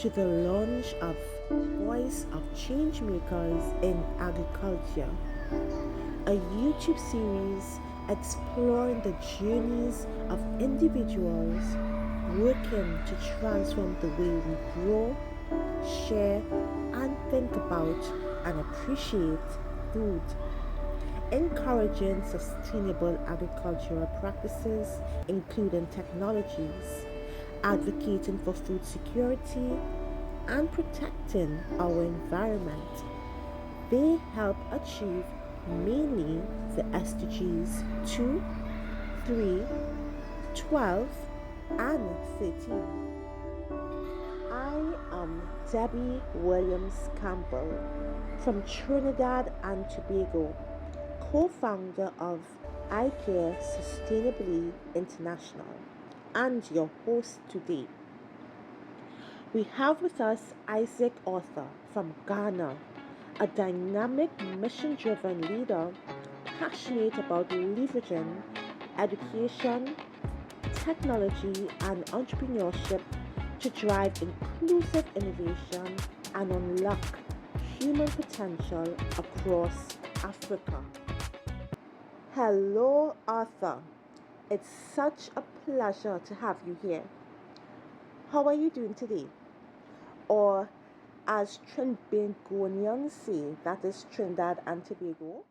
to the launch of Voice of Changemakers in Agriculture, a YouTube series exploring the journeys of individuals working to transform the way we grow, share, and think about and appreciate food, encouraging sustainable agricultural practices, including technologies, advocating for food security, and protecting our environment. They help achieve mainly the SDGs 2, 3, 12, and 13. I am Debbie Williams Campbell from Trinidad and Tobago, co-founder of iCare Sustainably International, and your host today. We have with us Isaac Arthur from Ghana, a dynamic, mission driven leader passionate about leveraging education, technology, and entrepreneurship to drive inclusive innovation and unlock human potential across Africa. Hello, Arthur. It's such a pleasure to have you here. How are you doing today? Or, as Trinbagonians say, that is Trinidad and Tobago,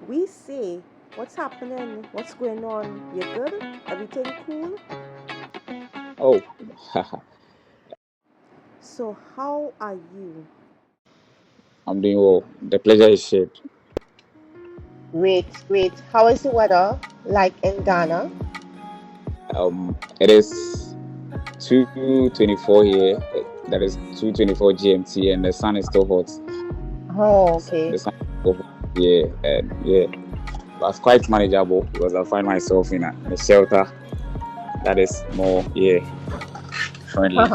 we say, what's happening? What's going on? You good? Everything cool? Oh, So, how are you? I'm doing well. The pleasure is shared. Great, great. How is the weather like in Ghana? It is 2:24 here. That is 2:24 GMT, and the sun is still hot. Oh, okay. The sun is still hot. Yeah, and yeah, but it's quite manageable because I find myself in a shelter that is more friendly.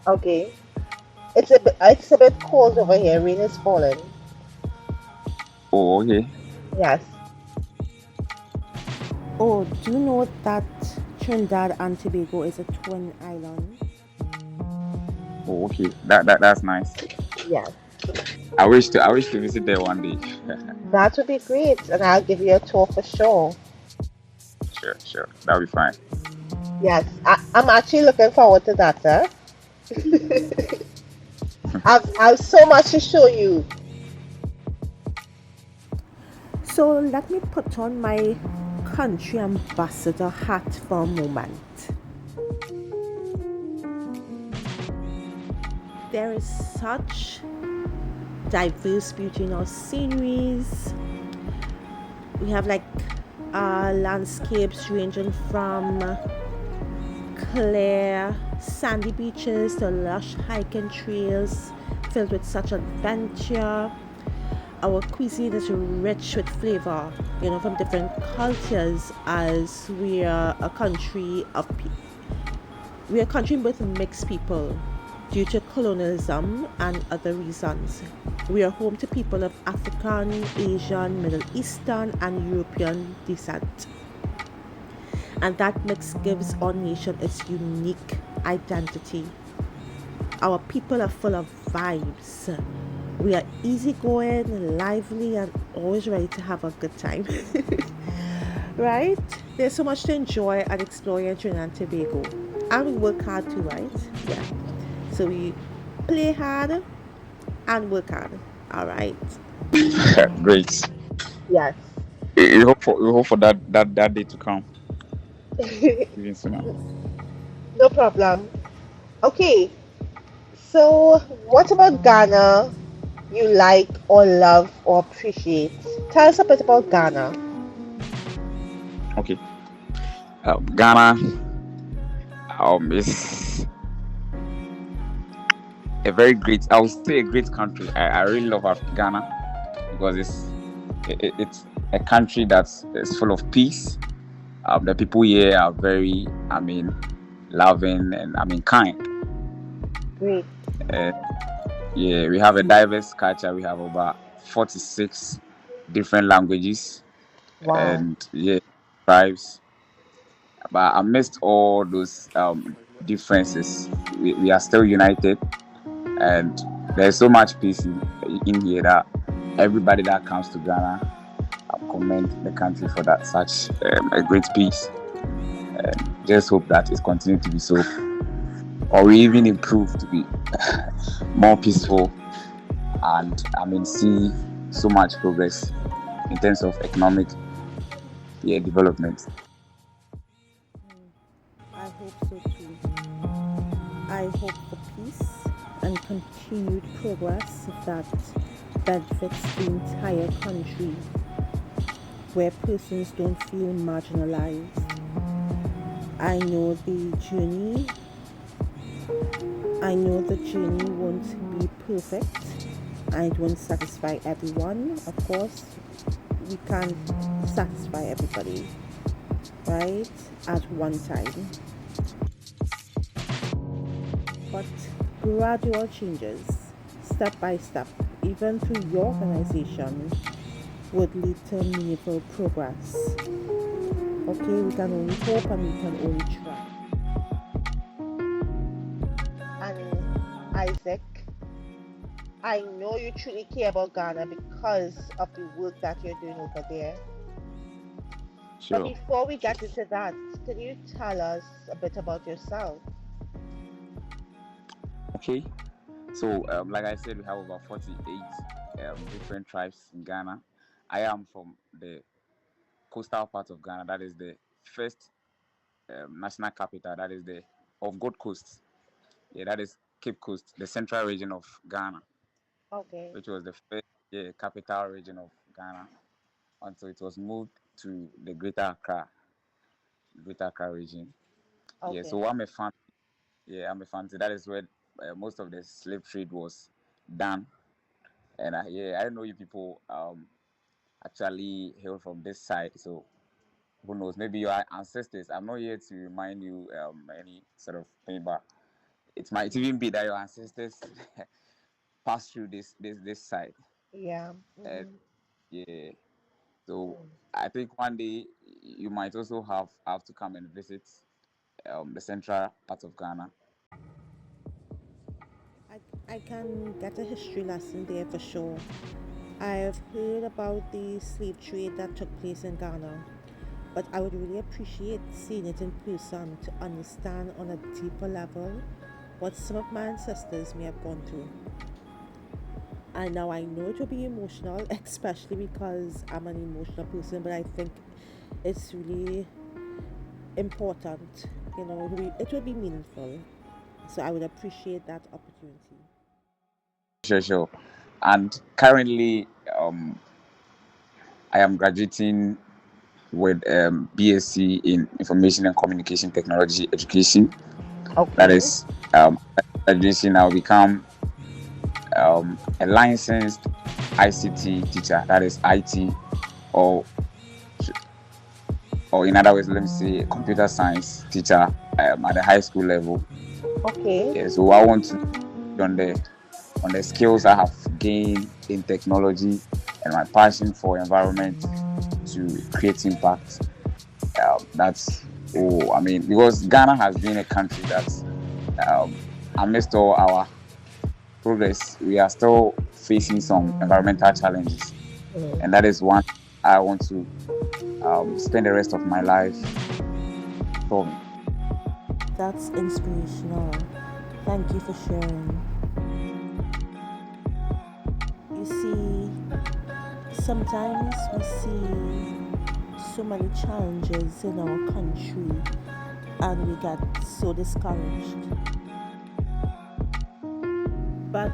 Okay. It's a bit cold over here. Rain is falling. Oh, okay. Yes. Oh, do you know that Trinidad and Tobago is a twin island? Oh, okay. That's nice. Yes. I wish to visit there one day. That would be great, and I'll give you a tour for sure. Sure. That'll be fine. Yes. I'm actually looking forward to that, sir. I've so much to show you. So, let me put on my country ambassador hat for a moment. There is such diverse beauty in our sceneries. We have like landscapes ranging from clear sandy beaches to lush hiking trails filled with such adventure. Our cuisine is rich with flavor, from different cultures, as we are a country with mixed people due to colonialism and other reasons. We are home to people of African, Asian, Middle Eastern, and European descent. And that mix gives our nation its unique identity. Our people are full of vibes. We are easygoing, lively, and always ready to have a good time. Right? There's so much to enjoy and explore in Trinidad and Tobago. And we work hard too, right? Yeah. So we play hard and work hard. All right. Great. Yes. We hope for that day to come even sooner. No problem. Okay. So, what about Ghana you like or love or appreciate? Tell us a bit about Ghana. Okay. Ghana is a very great, I would say a great country. I really love Ghana because it's a country that is full of peace. The people here are very, loving and kind. Great. Uh, yeah, we have a diverse culture. We have about 46 different languages Wow. and tribes. But I missed all those differences, we are still united, and there's so much peace in here that everybody that comes to Ghana commend the country for that such a great peace. And just hope that it continues to be so, or we even improve to be more peaceful, and I mean see so much progress in terms of economic, yeah, development. I hope so too. I hope for peace and continued progress that benefits the entire country, where persons don't feel marginalized. I know the journey, I know the journey won't be perfect and it won't satisfy everyone. Of course, we can't satisfy everybody, right? At one time. But gradual changes, step by step, even through your organization, would lead to meaningful progress. Okay, we can only hope and we can only try. And Isaac, I know you truly care about Ghana because of the work that you're doing over there. But Sure. before we get into that, can you tell us a bit about yourself? Okay. So, like I said, we have about 48 different tribes in Ghana. I am from the coastal part of Ghana. That is the first national capital. That is the of Gold Coast. Yeah, that is Cape Coast, the central region of Ghana, Okay, which was the first, yeah, capital region of Ghana until it was moved to the Greater Accra region. Yeah, okay. so I'm a fan. Yeah, I'm a fan. So that is where most of the slave trade was done. And yeah, I don't know if people actually hail from this side. So who knows? Maybe your ancestors. I'm not here to remind you any sort of thing, but it might even be that your ancestors passed through this side. Yeah. And Mm-hmm. yeah, so Mm. I think one day you might also have to come and visit the central part of Ghana. I can get a history lesson there for sure. I've heard about the slave trade that took place in Ghana, but I would really appreciate seeing it in person to understand on a deeper level what some of my ancestors may have gone through. And now I know it will be emotional, especially because I'm an emotional person, but I think it's really important. It will be meaningful. So I would appreciate that opportunity. Sure, sure. And currently, I am graduating with BSc in Information and Communication Technology Education. That Okay. is, graduation, I'll become a licensed ICT teacher. That is IT, or in other words, let me say, computer science teacher at the high school level. Okay. Yeah, so I want to on the skills I have gained in technology and my passion for environment to create impact. That's oh, I mean, because Ghana has been a country that's amidst all our progress, we are still facing some environmental challenges, Mm. and that is one I want to spend the rest of my life solving. That's inspirational. Thank you for sharing. You see, sometimes we see so many challenges in our country and we get so discouraged. But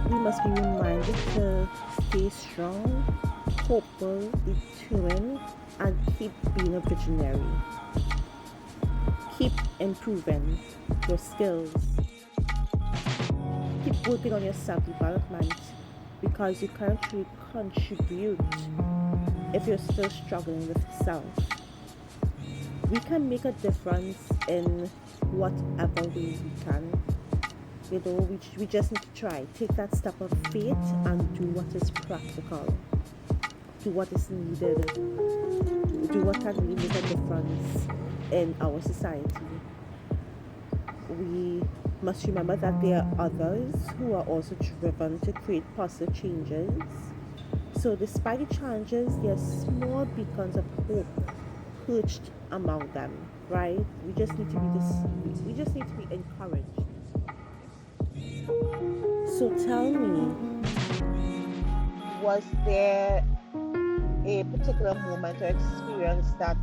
we must be reminded to stay strong, hopeful, determined, and keep being a visionary. Keep improving your skills. Keep working on your self development because you can't really contribute if you're still struggling with self. We can make a difference in whatever way we can. We just need to try. Take that step of faith and do what is practical. Do what is needed. Do what can really make a difference in our society. We must remember that there are others who are also driven to create positive changes. So, despite the challenges, there are small beacons of hope perched among them, right? We just need to be encouraged. So, tell me, Was there a particular moment or experience that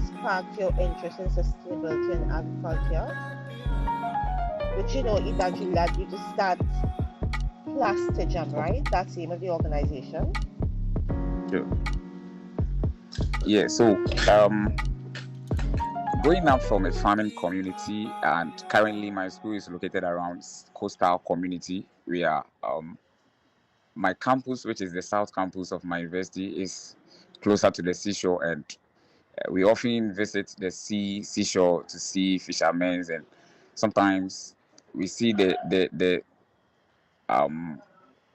sparked your interest in sustainability and agriculture, which eventually led you to start Plastigem, Okay. right? That's the name of the organization. Sure. Yeah. So, growing up from a farming community, and currently my school is located around coastal community. We are my campus, which is the south campus of my university, is closer to the seashore, and we often visit the seashore to see fishermen, and sometimes we see um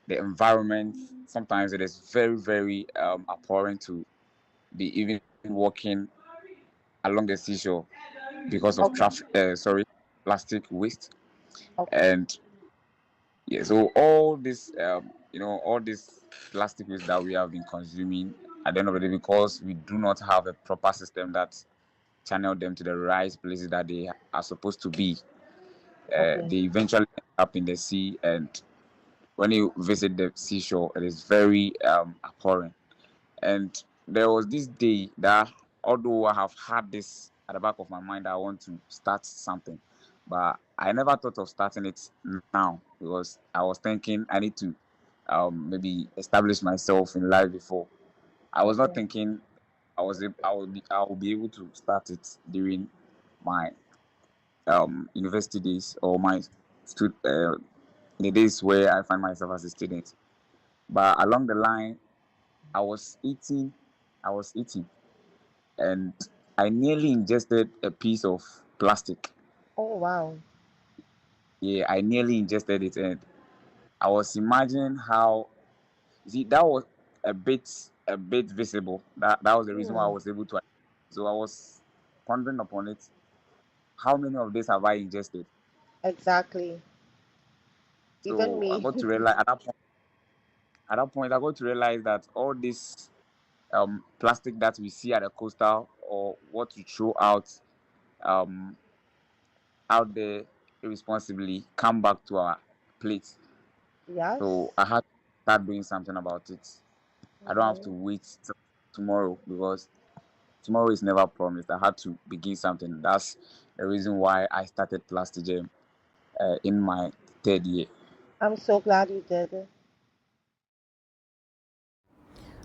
the environment. Sometimes it is very very abhorrent to be even walking along the seashore because of traffic. Okay. Sorry, plastic waste. Okay. And yeah, so all this all this plastic waste that we have been consuming at the end of the day, because we do not have a proper system that channel them to the right places that they are supposed to be. Okay. They eventually end up in the sea, and when you visit the seashore, it is very abhorrent. And there was this day that, although I have had this at the back of my mind, I want to start something, but I never thought of starting it now because I was thinking I need to maybe establish myself in life before. I was not Okay. thinking I will be able to start it during my university days, or my the days where I find myself as a student. But along the line, I was eating, I was eating, and I nearly ingested a piece of plastic. Oh, wow. Yeah, I nearly ingested it, and I was imagining how, you see, that was a bit visible. That was the reason why I Hmm. was able to. So I was pondering upon it. How many of these have I ingested? Exactly. Even So I me. got to realize at that point I got to realize that all this plastic that we see at the coastal, or what we throw um, out there irresponsibly, come back to our plates. So Yes. I had to start doing something about it. I don't have to Hmm. wait till tomorrow, because tomorrow is never promised. I had to begin something. That's the reason why I started Plastigem in my third year. I'm so glad you did.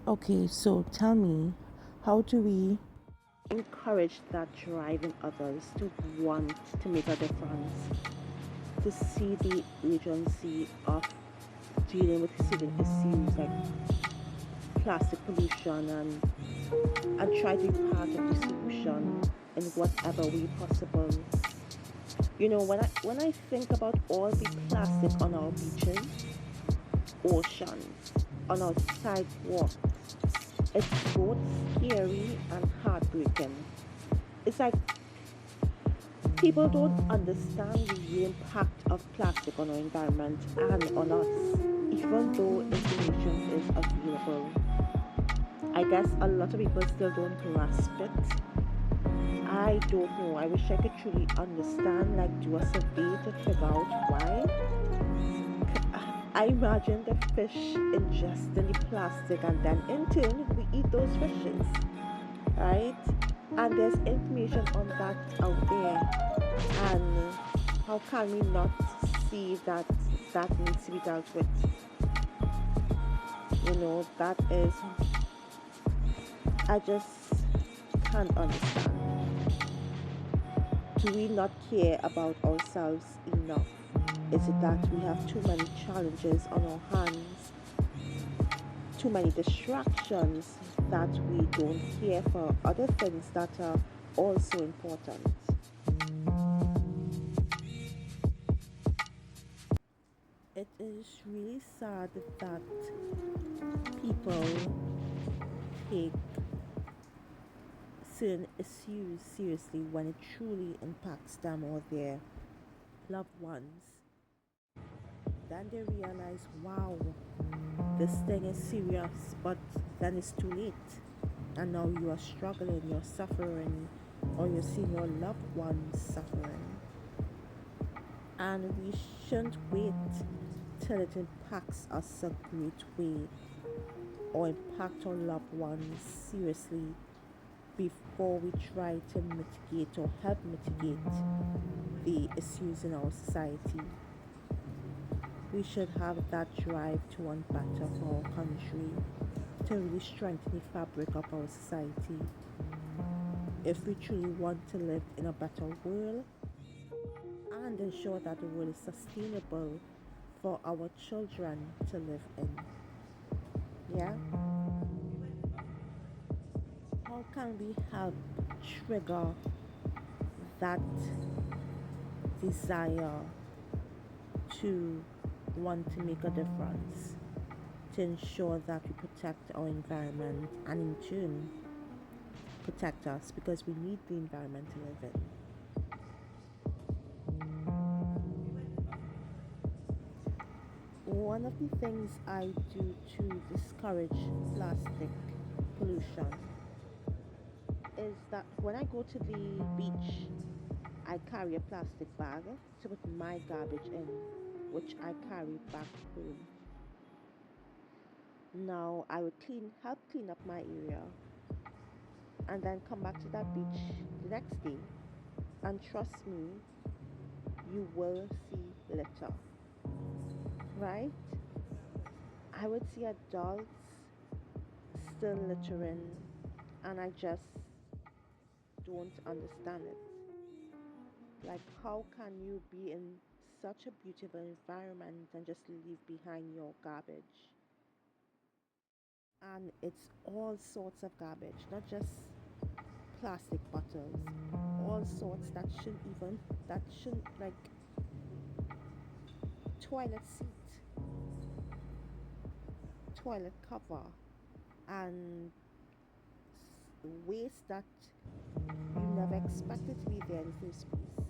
Okay, so tell me, how do we encourage that drive in others to want to make a difference, to see the urgency of dealing with certain issues like plastic pollution, and try to be part of the solution in whatever way possible. When I think about all the plastic on our beaches, oceans, on our sidewalks, it's both scary and heartbreaking. It's like people don't understand the real impact of plastic on our environment and on us, even though information is available. I guess a lot of people still don't grasp it. I don't know. I wish I could truly understand, like do a survey to figure out why. I imagine the fish ingesting the plastic, and then in turn we eat those fishes, right? And there's information on that out there, and how can we not see that that needs to be dealt with? That is, I just can't understand. Do we not care about ourselves enough? Is it that we have too many challenges on our hands, too many distractions, that we don't care for other things that are also important? It is really sad that people take certain issues seriously when it truly impacts them or their loved ones, then they realize, wow, this thing is serious, but then it's too late. And now you are struggling, you're suffering, or you're seeing your loved ones suffering. And we shouldn't wait till it impacts us a great way or impact our loved ones seriously before we try to mitigate or help mitigate the issues in our society. We should have that drive to want better for our country, to really strengthen the fabric of our society. If we truly want to live in a better world and ensure that the world is sustainable for our children to live in. Yeah? How can we help trigger that desire to want to make a difference, to ensure that we protect our environment and in turn protect us because we need the environment to live in. One of the things I do to discourage plastic pollution is that when I go to the beach, I carry a plastic bag to put my garbage in, which I carry back home. Now I would help clean up my area, and then come back to that beach the next day. And trust me, you will see litter, right? I would see adults still littering, and I just don't understand it. Like, how can you be in such a beautiful environment and just leave behind your garbage? And it's all sorts of garbage, not just plastic bottles, all sorts that shouldn't like toilet seat, toilet cover, and waste that you never expected to be there in the first place.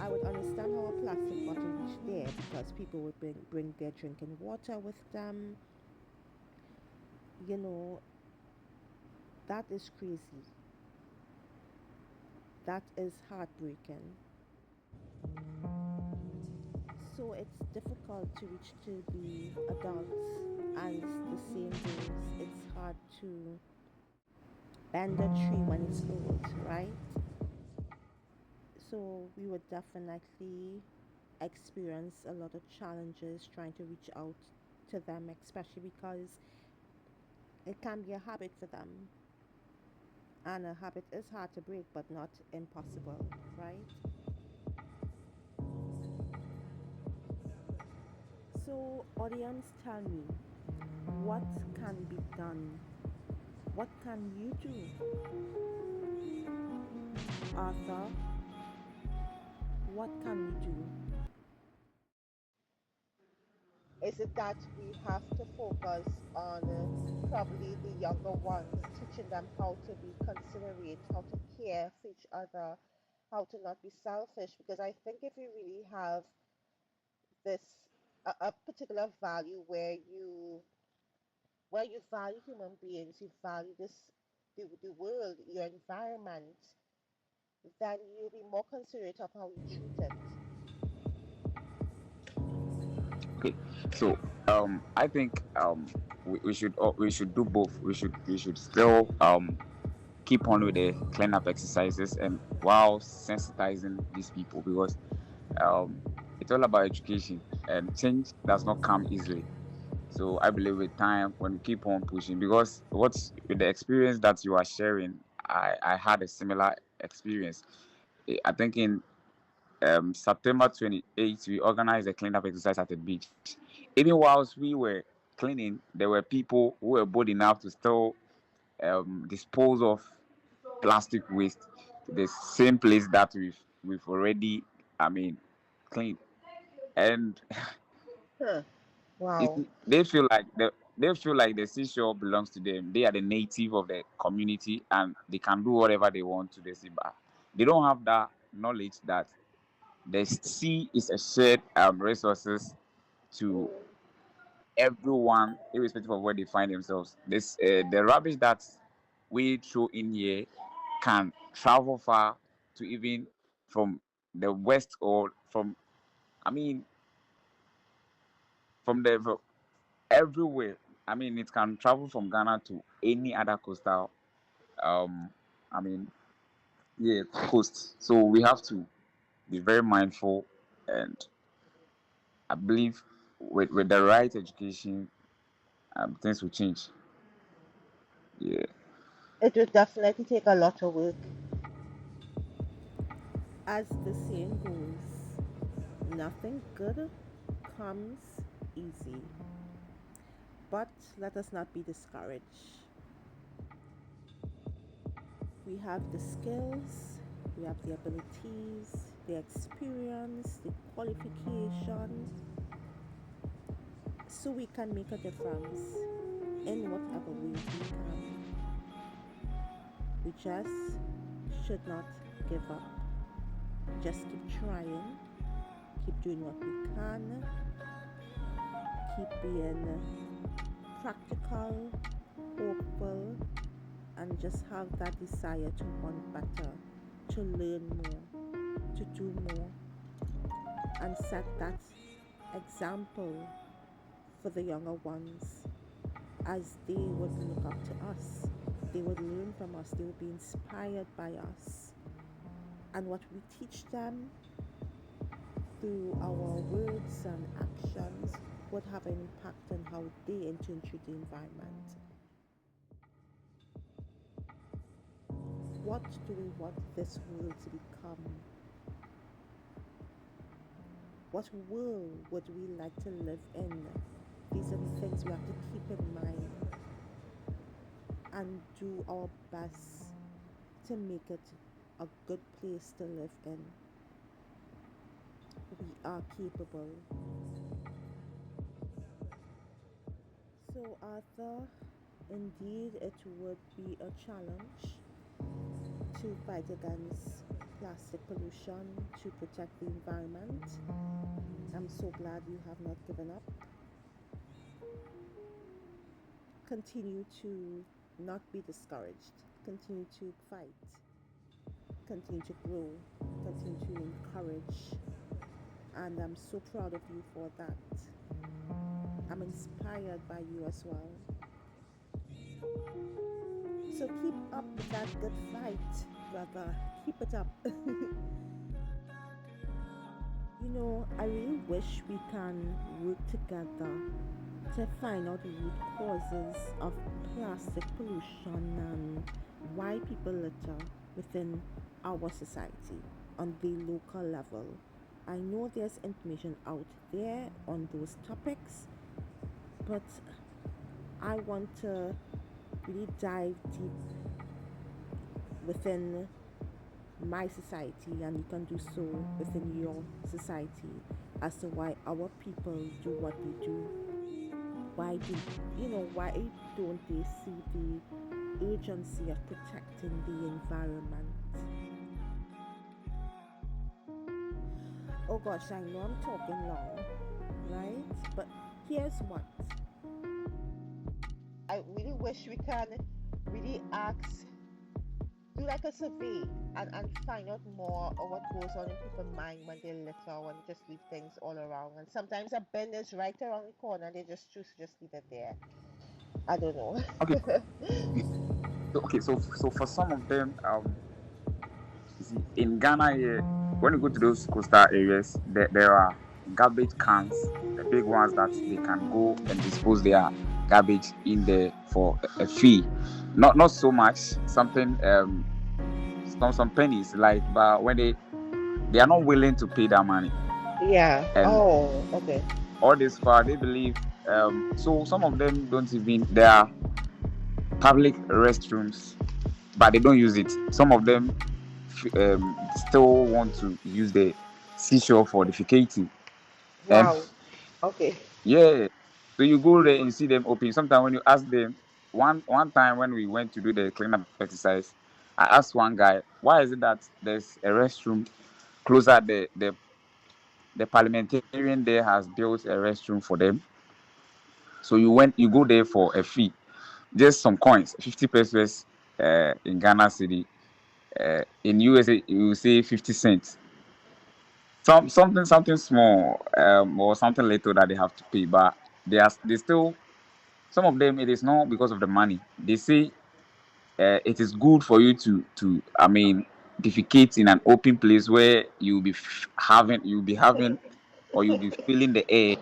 I would understand how a plastic bottle reached there because people would bring their drinking water with them. You know, that is crazy. That is heartbreaking. So it's difficult to reach to the adults, and the same goes, it's hard to bend a tree when it's old, right? So we would definitely experience a lot of challenges trying to reach out to them, especially because it can be a habit for them. And a habit is hard to break, but not impossible, right? So, audience, tell me, what can be done? What can you do? Arthur, what can we do? Is it that we have to focus on probably the younger ones, teaching them how to be considerate, how to care for each other, how to not be selfish? Because I think if you really have this a particular value where you value human beings, you value the world, your environment, then you'll be more considerate of how you treat it. Okay, so I think we should do both. We should still keep on with the cleanup exercises and while sensitizing these people because um it's all about education and change does not come easily. So I believe with time when we keep on pushing because what's with the experience that you are sharing, I had a similar experience. I think in September 28th, we organized a cleanup exercise at the beach. Even whilst we were cleaning, there were people who were bold enough to still dispose of plastic waste to the same place that we've already, I mean, cleaned. And Huh. it, Wow. they feel like that. they feel like the seashore belongs to them. They are the native of the community and they can do whatever they want to the sea. But they don't have that knowledge that the sea is a shared resources to everyone, irrespective of where they find themselves. This the rubbish that we throw in here can travel far to even from the west or from, I mean, from the everywhere. I mean, it can travel from Ghana to any other coastal, um, I mean, yeah, coast. So we have to be very mindful, and I believe with the right education, things will change. Yeah. It would definitely take a lot of work. As the saying goes, nothing good comes easy. But let us not be discouraged. We have the skills, we have the abilities, the experience, the qualifications, so we can make a difference in whatever way we can. We just should not give up. Just keep trying, keep doing what we can, keep being practical, hopeful, and just have that desire to want better, to learn more, to do more, and set that example for the younger ones as they would look up to us. They would learn from us, they would be inspired by us. And what we teach them through our words and actions would have an impact on how they enter into the environment. What do we want this world to become? What world would we like to live in? These are the things we have to keep in mind and do our best to make it a good place to live in. We are capable. So, Arthur, indeed, it would be a challenge to fight against plastic pollution, to protect the environment. I'm so glad you have not given up. Continue to not be discouraged. Continue to fight. Continue to grow. Continue to encourage. And I'm so proud of you for that. I'm inspired by you as well. So keep up with that good fight, brother. Keep it up. I really wish we can work together to find out the root causes of plastic pollution and why people litter within our society on the local level. I know there's information out there on those topics, but I want to really dive deep within my society, and you can do so within your society as to why our people do what they do. Why don't they see the urgency of protecting the environment? Oh gosh, I know I'm talking long, right? But here's what. I really wish we can really ask, do like a survey and find out more of what goes on in people's mind when they litter, when they just leave things all around. And sometimes a bin is right around the corner and they just choose to just leave it there. I don't know. Okay. So for some of them, you see, in Ghana here, when you go to those coastal areas, there are garbage cans, the big ones that they can go and dispose their garbage in there for a fee. Not so much, something some pennies, like, but when they are not willing to pay that money, Yeah. and Oh, okay. all this far they believe, so some of them don't even, there are public restrooms but they don't use it. Some of them still want to use the seashore for defecating. And Wow. Okay. yeah, So you go there and you see them open. Sometimes when you ask them, one time when we went to do the cleanup exercise, I asked one guy, why is it that there's a restroom closer? The parliamentarian there has built a restroom for them. So you go there for a fee, just some coins, 50 pesos in Ghana city. In USA, you will say 50 cents. Something small or something little that they have to pay, but they still, some of them, it is not because of the money. They say it is good for you to I mean defecate in an open place where you'll be having or you'll be feeling the air,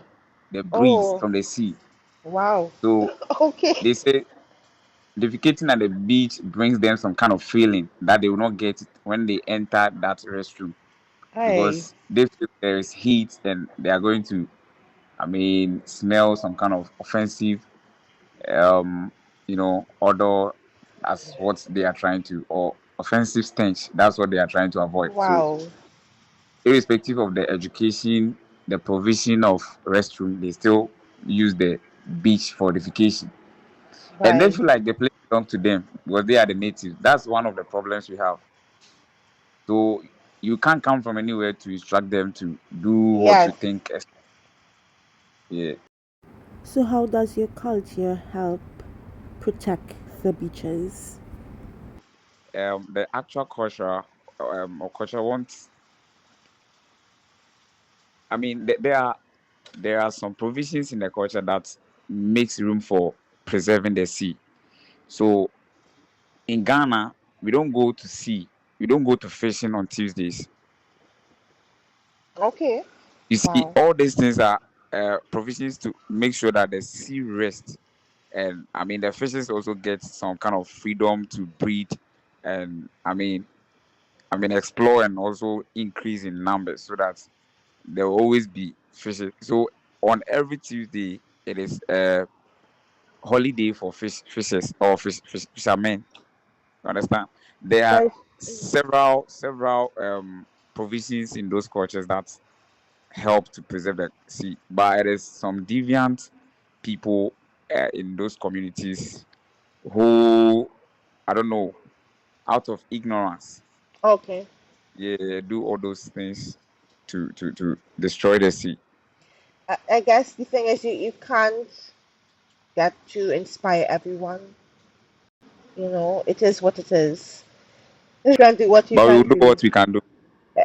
the breeze Oh, from the sea. wow. So Okay. they say defecating at the beach brings them some kind of feeling that they will not get it when they enter that restroom, Hey. because they feel there is heat and they are going to, I mean, smell some kind of offensive, um, odor, as what they are trying to, or offensive stench. That's what they are trying to avoid. So, Wow. irrespective of the education, the provision of restroom, they still use the beach for defecation, and they Right. feel like the place belongs to them because they are the natives. That's one of the problems we have. So you can't come from anywhere to instruct them to do what you Yes. think. Yeah. So, how does your culture help protect the beaches? The actual culture, or culture wants. I mean, there are some provisions in the culture that makes room for preserving the sea. So in Ghana, we don't go to sea. We don't go to fishing on Tuesdays. Okay. You see, Wow. all these things are provisions to make sure that the sea rests, and I mean the fishes also get some kind of freedom to breed, and I mean explore and also increase in numbers so that there will always be fishes. So on every Tuesday, it is a holiday for fishes or fishermen. You understand? There are Very. Mhm. several provisions in those cultures that help to preserve the sea, but it is some deviant people in those communities who, I don't know, out of ignorance, Okay. yeah, do all those things to destroy the sea. I guess the thing is you can't get to inspire everyone. It is what it is. You can do what you But we will can do do. what we can do.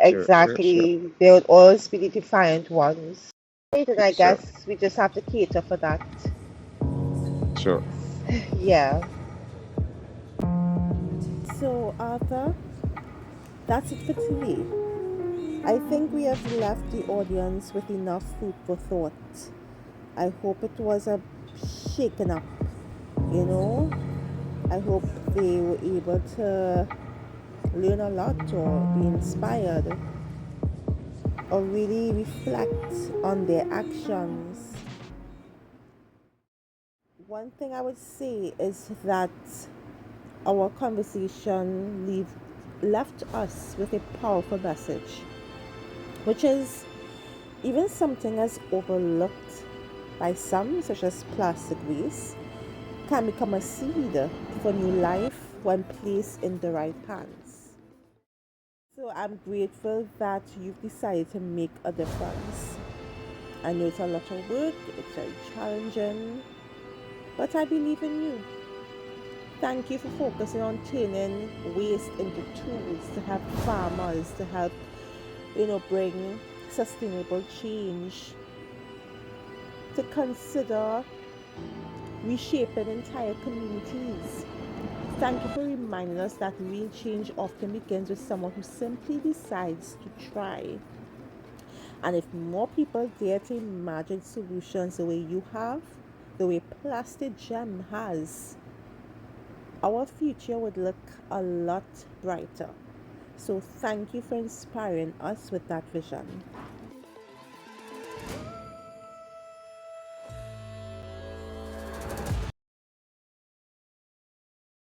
Sure. Exactly. There will always be the defiant ones. Right, and I Sure. guess we just have to cater for that. Sure. Yeah. So, Arthur, that's it for today. I think we have left the audience with enough food for thought. I hope it was a shaken up, you know. I hope they were able to learn a lot or be inspired or really reflect on their actions. One thing I would say is that our conversation left us with a powerful message, which is even something as overlooked by some, such as plastic waste, can become a seed for new life when placed in the right hands. So I'm grateful that you've decided to make a difference. I know it's a lot of work, it's very challenging, but I believe in you. Thank you for focusing on turning waste into tools to help farmers, to help, bring sustainable change, to consider reshaping entire communities. Thank you for reminding us that real change often begins with someone who simply decides to try. And if more people dare to imagine solutions the way you have, the way Plastic Gem has, our future would look a lot brighter. So thank you for inspiring us with that vision.